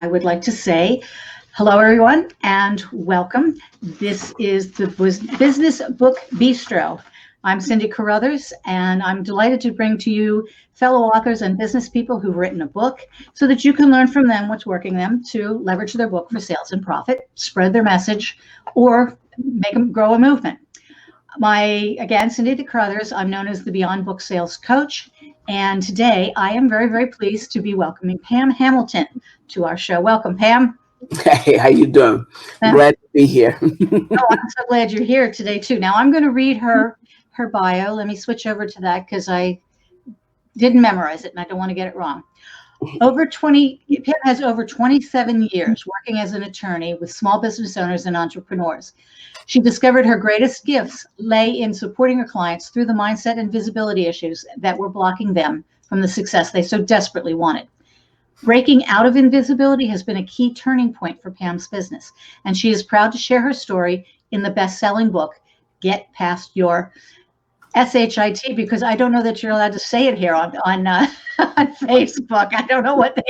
I would like to say hello, everyone, and welcome. This is the Business Book Bistro. I'm Cindy Carruthers, and I'm delighted to bring to you fellow authors and business people who've written a book so that you can learn from them what's working them to leverage their book for sales and profit, spread their message, or make them grow a movement. Again, Cindy Carruthers, I'm known as the Beyond Book Sales Coach. And today I am very, very pleased to be welcoming Pam Hamilton to our show. Welcome, Pam. Hey, how you doing? Glad to be here. Oh, I'm so glad you're here today too. Now I'm going to read her bio. Let me switch over to that because I didn't memorize it and I don't want to get it wrong. Pam has over 27 years working as an attorney with small business owners and entrepreneurs. She discovered her greatest gifts lay in supporting her clients through the mindset and visibility issues that were blocking them from the success they so desperately wanted. Breaking out of invisibility has been a key turning point for Pam's business, and she is proud to share her story in the best-selling book, Get Past Your SHIT, because I don't know that you're allowed to say it here on Facebook. I don't know what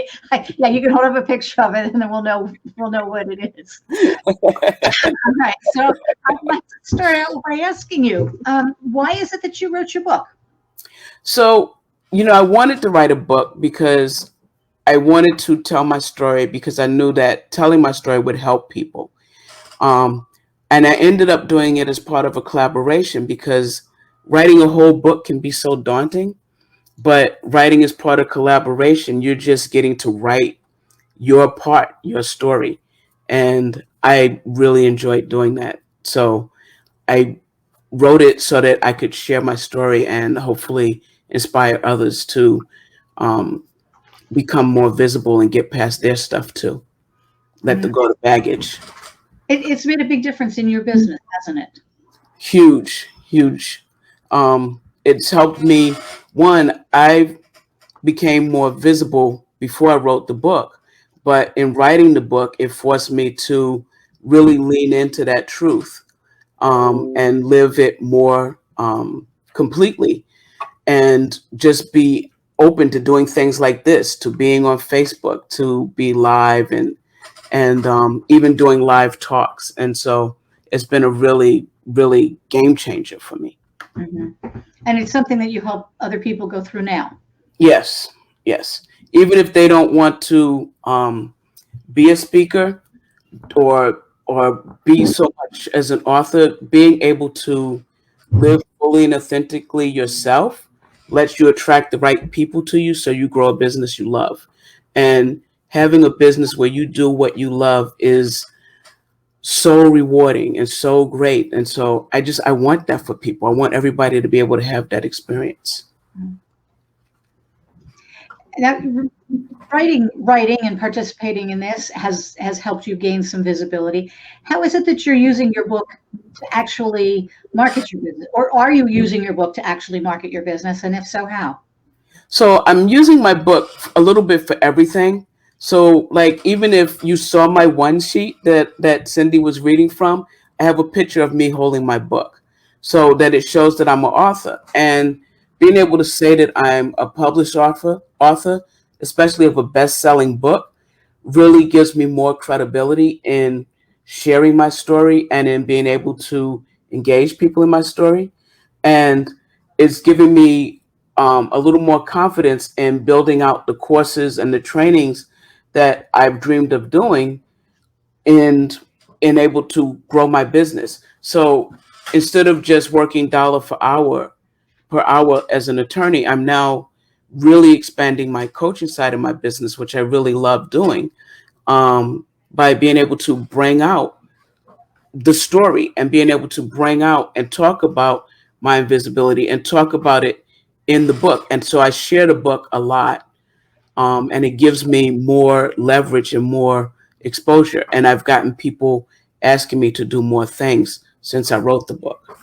yeah, you can hold up a picture of it and then we'll know what it is. All right, so I'd like to start out by asking you, why is it that you wrote your book? So, I wanted to write a book because I wanted to tell my story because I knew that telling my story would help people. And I ended up doing it as part of a collaboration because writing a whole book can be so daunting, but writing as part of collaboration, you're just getting to write your part, your story. And I really enjoyed doing that. So I wrote it so that I could share my story and hopefully inspire others to become more visible and get past their stuff too. Let them go to baggage. It's made a big difference in your business, hasn't it? Huge. It's helped me. One, I became more visible before I wrote the book, but in writing the book, it forced me to really lean into that truth and live it more completely, and just be open to doing things like this, to being on Facebook, to be live and even doing live talks. And so it's been a really, really game changer for me. Mm-hmm. And it's something that you help other people go through now. Yes. Even if they don't want to be a speaker or be so much as an author, being able to live fully and authentically yourself lets you attract the right people to you so you grow a business you love. And having a business where you do what you love is so rewarding and so great. And so I want that for people. I want everybody to be able to have that experience. Now, writing and participating in this has helped you gain some visibility. How is it that you're using your book to actually market your business? Or are you using your book to actually market your business? And if so, how? So I'm using my book a little bit for everything. So like, even if you saw my one sheet that Cindy was reading from, I have a picture of me holding my book so that it shows that I'm an author. And being able to say that I'm a published author, especially of a best-selling book, really gives me more credibility in sharing my story and in being able to engage people in my story. And it's giving me a little more confidence in building out the courses and the trainings that I've dreamed of doing and able to grow my business. So instead of just working dollar per hour as an attorney, I'm now really expanding my coaching side of my business, which I really love doing, by being able to bring out the story and being able to bring out and talk about my invisibility and talk about it in the book. And so I share the book a lot, and it gives me more leverage and more exposure. And I've gotten people asking me to do more things since I wrote the book.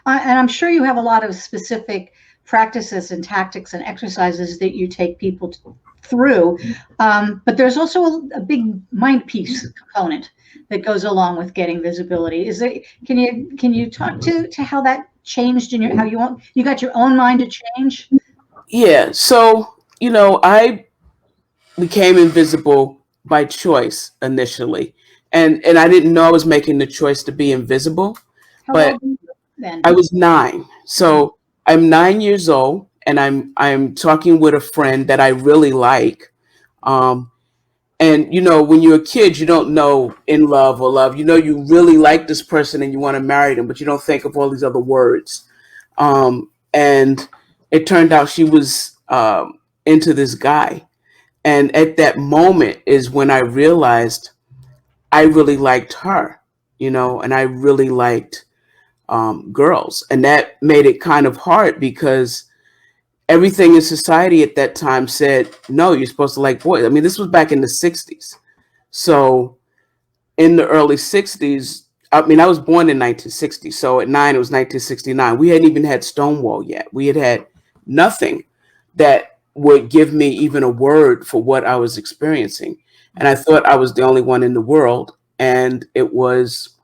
And I'm sure you have a lot of specific practices and tactics and exercises that you take people through. But there's also a big mind piece component that goes along with getting visibility. Can you talk to how that changed in how you got your own mind to change? Yeah. So, I became invisible by choice initially. And I didn't know I was making the choice to be invisible, How but old were you then? I was 9. So I'm 9 years old, and I'm talking with a friend that I really like. Um, and when you're a kid, you don't know in love or love. You really like this person and you want to marry them, but you don't think of all these other words. And it turned out she was into this guy. And at that moment is when I realized I really liked her, and I really liked girls. And that made it kind of hard because everything in society at that time said, no, you're supposed to like boys. I mean, this was back in the 60s. So in the early 60s, I mean, I was born in 1960. So at 9, it was 1969. We hadn't even had Stonewall yet. We had nothing that would give me even a word for what I was experiencing. And I thought I was the only one in the world. And it was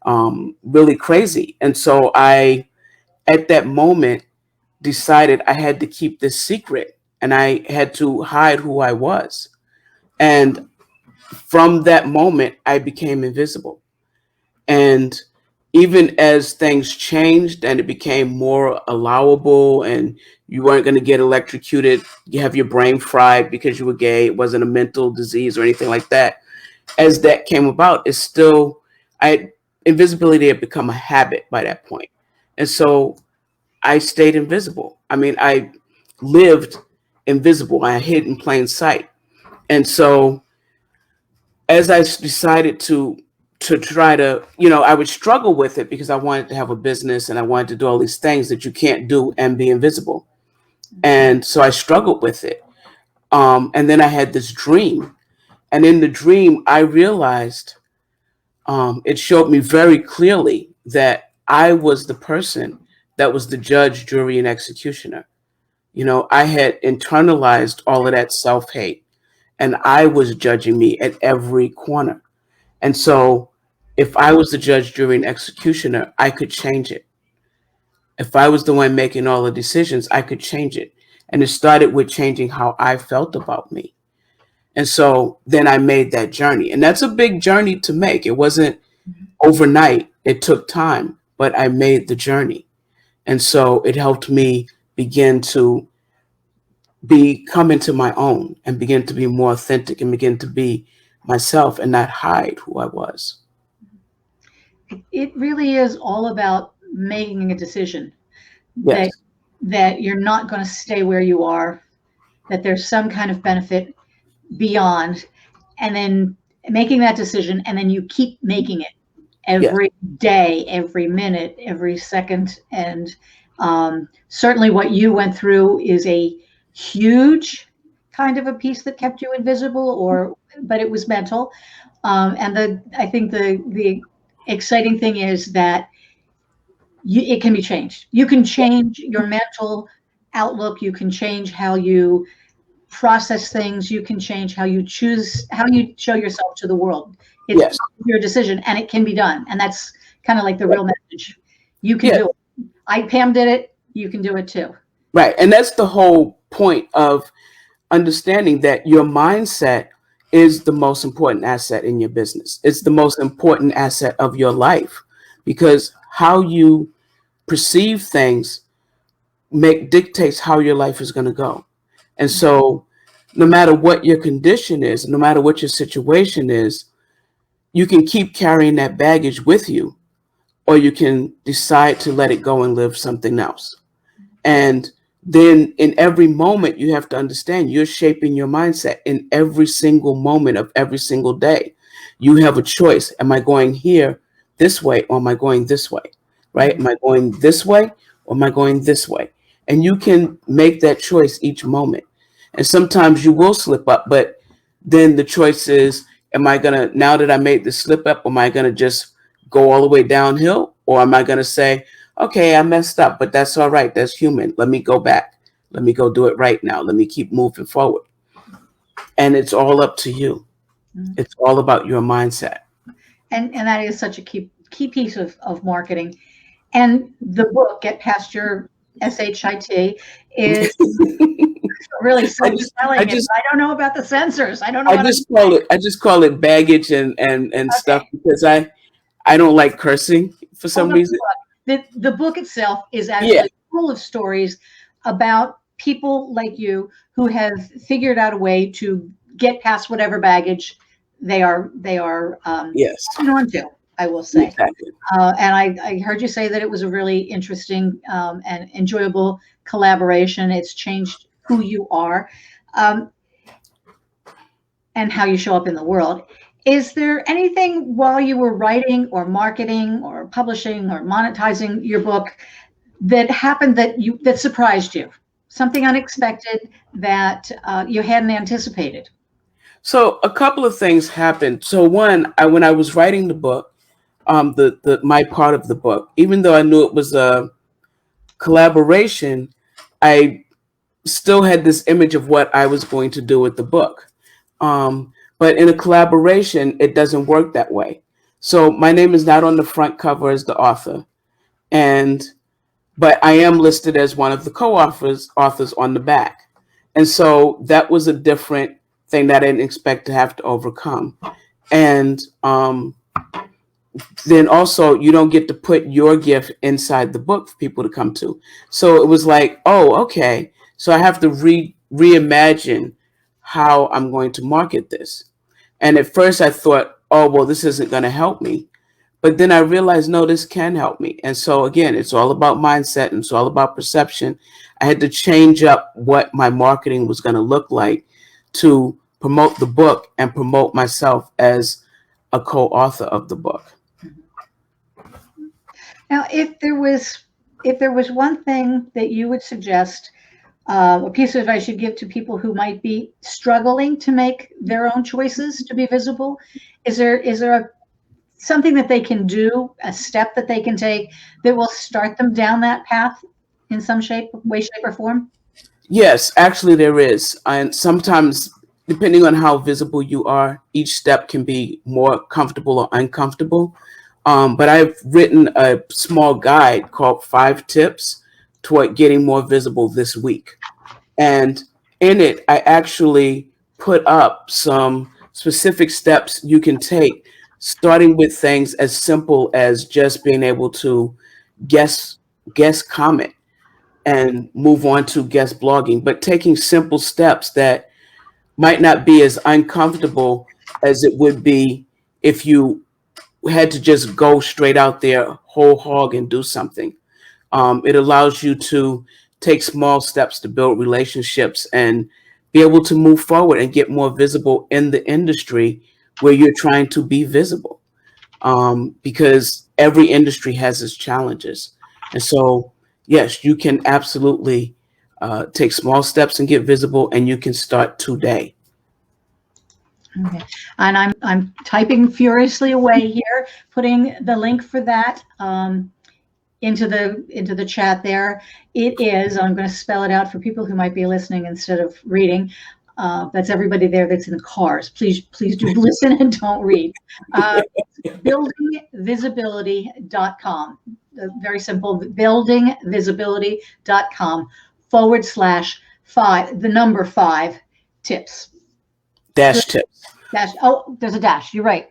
really crazy. And so at that moment, decided I had to keep this secret and I had to hide who I was. And from that moment, I became invisible. And even as things changed and it became more allowable and you weren't going to get electrocuted, you have your brain fried because you were gay, it wasn't a mental disease or anything like that. As that came about, it's still, invisibility had become a habit by that point. And so I stayed invisible. I mean, I lived invisible. I hid in plain sight. And so as I decided to try to, I would struggle with it because I wanted to have a business and I wanted to do all these things that you can't do and be invisible. And so I struggled with it. And then I had this dream. And in the dream, I realized it showed me very clearly that I was the person that was the judge, jury, and executioner. I had internalized all of that self hate and I was judging me at every corner. And so if I was the judge, jury, and executioner, I could change it. If I was the one making all the decisions, I could change it. And it started with changing how I felt about me. And so then I made that journey. And that's a big journey to make. It wasn't overnight, it took time, but I made the journey. And so it helped me begin to come into my own and begin to be more authentic and begin to be myself and not hide who I was. It really is all about making a decision Yes. that you're not going to stay where you are, that there's some kind of benefit beyond, and then making that decision, and then you keep making it Yes. every day, every minute, every second. And certainly what you went through is a huge kind of a piece that kept you invisible, but it was mental. And I think the exciting thing is that it can be changed. You can change your mental outlook. You can change how you process things. You can change how you choose, how you show yourself to the world. It's Yes. your decision, and it can be done. And that's kind of like the real message. You can Yeah. do it. Pam did it. You can do it too. Right. And that's the whole point of understanding that your mindset is the most important asset in your business. It's the most important asset of your life because how you perceive things dictates how your life is going to go. And so no matter what your condition is, no matter what your situation is, you can keep carrying that baggage with you, or you can decide to let it go and live something else. And then in every moment, you have to understand you're shaping your mindset in every single moment of every single day. You have a choice. Am I going here this way, or am I going this way? Right? Am I going this way, or am I going this way? And you can make that choice each moment. And sometimes you will slip up, but then the choice is, am I going to, now that I made the slip up, am I going to just go all the way downhill? Or am I going to say, okay, I messed up, but that's all right. That's human. Let me go back. Let me go do it right now. Let me keep moving forward. And it's all up to you. Mhm. It's all about your mindset. And that is such a key piece of marketing. And the book, Get Past Your SHIT, is really I just, I selling it. just, I don't know about the censors. I don't know I what I'm just call it, I just call it baggage and stuff okay. because I don't like cursing for Oh, some no, reason. the book itself is Yeah. actually full of stories about people like you who have figured out a way to get past whatever baggage they are Yes. holding on to, I will say. Exactly. And I heard you say that it was a really interesting and enjoyable collaboration. It's changed who you are um, and how you show up in the world. Is there anything while you were writing or marketing or publishing or monetizing your book that happened that surprised you? Something unexpected that you hadn't anticipated? So a couple of things happened. So one, when I was writing the book, the my part of the book, even though I knew it was a collaboration, I still had this image of what I was going to do with the book. But in a collaboration, it doesn't work that way. So my name is not on the front cover as the author, and but I am listed as one of the authors on the back. And so that was a different thing that I didn't expect to have to overcome. And then also you don't get to put your gift inside the book for people to come to. So it was like, oh, okay. So I have to reimagine how I'm going to market this. And at first I thought, oh, well, this isn't going to help me. But then I realized, no, this can help me. And so again, it's all about mindset and it's all about perception. I had to change up what my marketing was going to look like to promote the book and promote myself as a co-author of the book. Now, if there was one thing that you would suggest, a piece of advice you give to people who might be struggling to make their own choices to be visible, is there something that they can do, a step that they can take that will start them down that path in some way, shape, or form? Yes, actually there is. And sometimes, depending on how visible you are, each step can be more comfortable or uncomfortable. But I've written a small guide called 5 Tips Toward Getting More Visible this week. And in it, I actually put up some specific steps you can take, starting with things as simple as just being able to guess, comment and move on to guest blogging, but taking simple steps that might not be as uncomfortable as it would be if you had to just go straight out there whole hog and do something. It allows you to take small steps to build relationships and be able to move forward and get more visible in the industry where you're trying to be visible. Because every industry has its challenges. And so, yes, you can absolutely take small steps and get visible, and you can start today. Okay. And I'm typing furiously away here, putting the link for that into the chat there. It is, I'm going to spell it out for people who might be listening instead of reading. That's everybody there that's in the cars. Please do listen and don't read. Buildingvisibility.com. Very simple, buildingvisibility.com/5, the number 5 tips. Dash tips. Dash. Oh, there's a dash. You're right.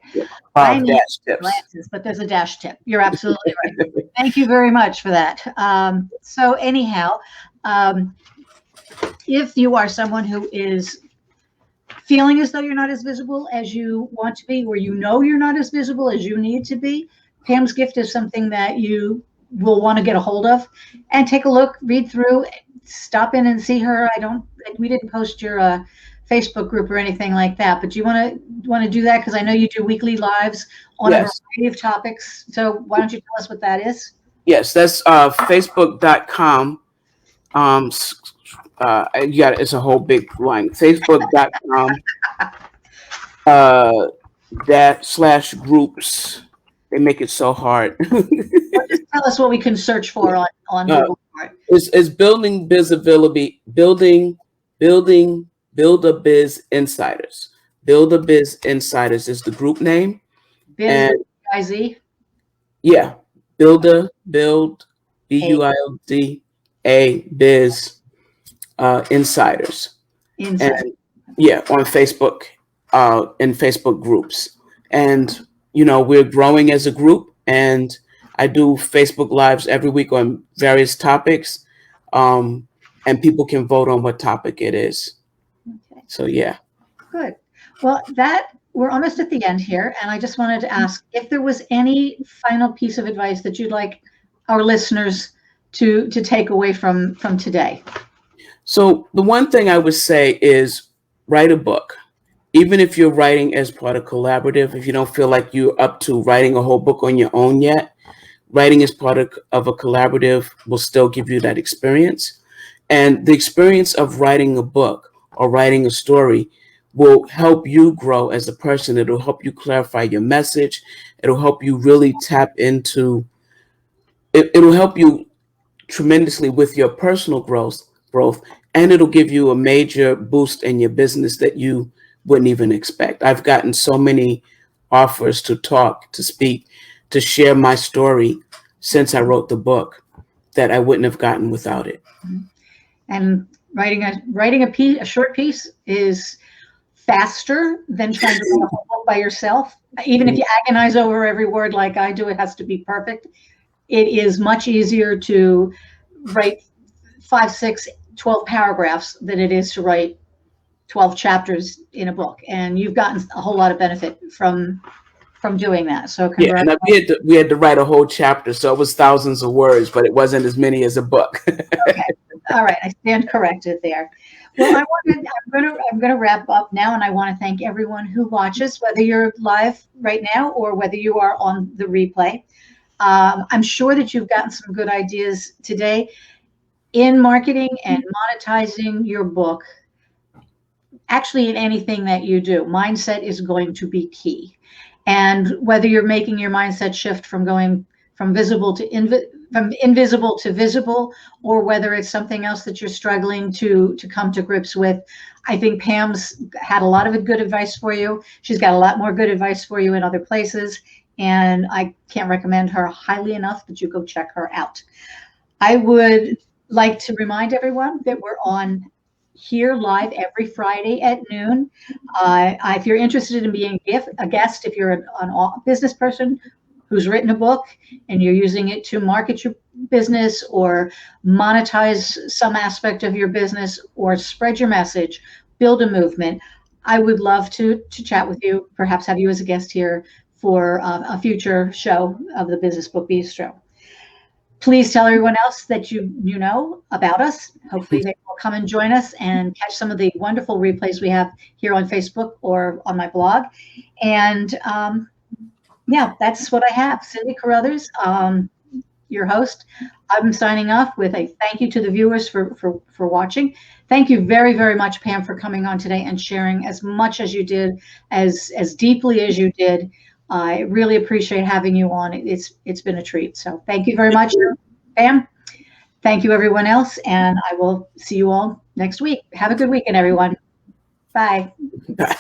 I Five need dash tips. glasses, but there's a dash tip. You're absolutely right. Thank you very much for that. So anyhow, if you are someone who is feeling as though you're not as visible as you want to be, or you know you're not as visible as you need to be, Pam's Gift is something that you will want to get a hold of and take a look, read through, stop in and see her. We didn't post your Facebook group or anything like that, but do you want to do that? Because I know you do weekly lives on a Yes. variety of topics. So why don't you tell us what that is? Yes, that's facebook.com. It's a whole big line. Facebook.com /groups. They make it so hard. Just tell us what we can search for on uh, Google. it's building visibility, build a biz insiders. Build a biz insiders is the group name. Biz, And IZ. yeah, build BUILD a biz insiders. Inside. And yeah, on Facebook, in Facebook groups. And, we're growing as a group, and I do Facebook Lives every week on various topics. And people can vote on what topic it is. Okay. So, yeah. Good. Well, we're almost at the end here, and I just wanted to ask if there was any final piece of advice that you'd like our listeners to take away from today. So the one thing I would say is write a book. Even if you're writing as part of collaborative, if you don't feel like you're up to writing a whole book on your own yet, writing as part of a collaborative will still give you that experience. And the experience of writing a book or writing a story will help you grow as a person. It'll help you clarify your message. It'll help you really tap into it. It'll help you tremendously with your personal growth, and it'll give you a major boost in your business that you wouldn't even expect. I've gotten so many offers to talk, to speak, to share my story since I wrote the book that I wouldn't have gotten without it. And writing a short piece is faster than trying to write a whole book by yourself. Even if you agonize over every word like I do, it has to be perfect. It is much easier to write 5, 6, 12 paragraphs than it is to write 12 chapters in a book. And you've gotten a whole lot of benefit from doing that. So yeah, and we had to write a whole chapter, so it was thousands of words, but it wasn't as many as a book. Okay, all right, I stand corrected there. Well, I'm going to wrap up now, and I want to thank everyone who watches, whether you're live right now or whether you are on the replay. I'm sure that you've gotten some good ideas today in marketing and monetizing your book. Actually, in anything that you do, mindset is going to be key. And whether you're making your mindset shift from going from invisible to visible, or whether it's something else that you're struggling to come to grips with, I think Pam's had a lot of good advice for you. She's got a lot more good advice for you in other places, and I can't recommend her highly enough that you go check her out. I would like to remind everyone that we're on here live every Friday at noon. If you're interested in being a guest, if you're a business person who's written a book and you're using it to market your business or monetize some aspect of your business or spread your message, build a movement, I would love to chat with you, perhaps have you as a guest here for a future show of the Business Book Bistro. Please tell everyone else that you know about us. Hopefully they will come and join us and catch some of the wonderful replays we have here on Facebook or on my blog. And yeah, that's what I have. Cindy Carruthers, your host. I'm signing off with a thank you to the viewers for watching. Thank you very, very much, Pam, for coming on today and sharing as much as you did, as deeply as you did. I really appreciate having you on. It's been a treat. So thank you very much, Pam. Thank you, everyone else, and I will see you all next week. Have a good weekend, everyone. Bye. Bye.